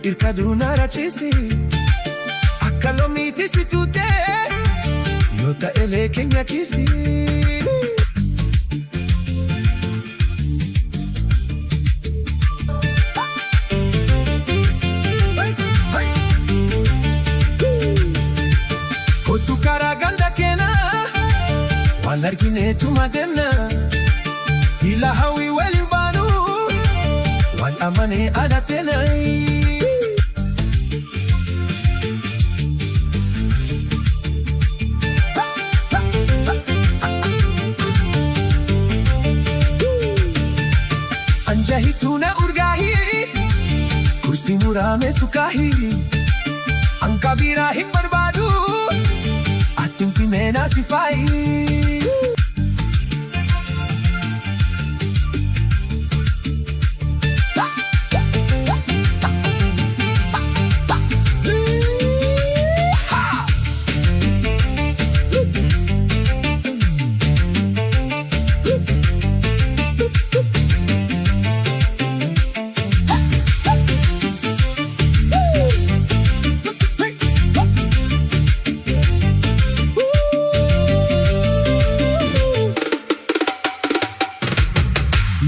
irkaduna rachisi Akkalomiti situte Yota ele kenya kisi Kotu karaganda kena Walargine tumademna Sila hawi walimbanu Wal amane adatenai Anjahi tuna urgahi Kursi murame sukahi Angkabira him barbadu Atum pimena sifai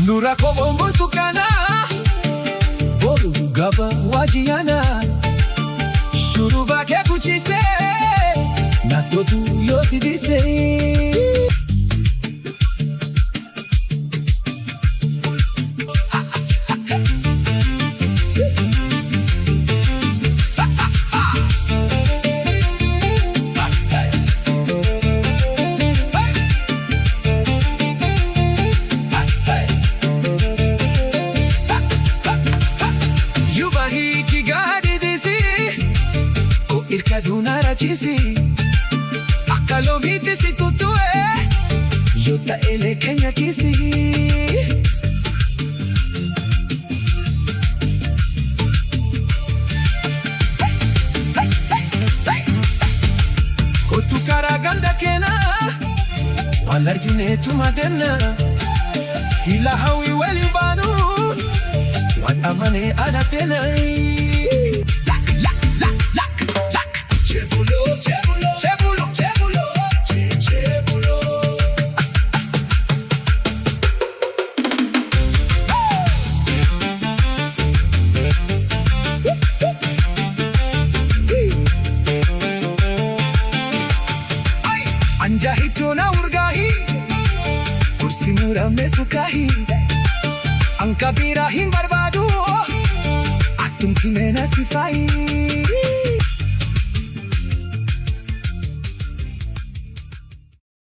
Nura kobo mbutukana Boru gaba wajiana Shuruba ke kuchise Natotu yosidise Irkaduna rachisi Akkalomiti situtue Yota ele kenya kisi Kotu karaganda kena Walargine tumademna Sila hawi walimbanu Wal amane adatenai Anjahi tuna urgahi Kursi murame sukahi Angkabira him barbadu Atum kimena sifai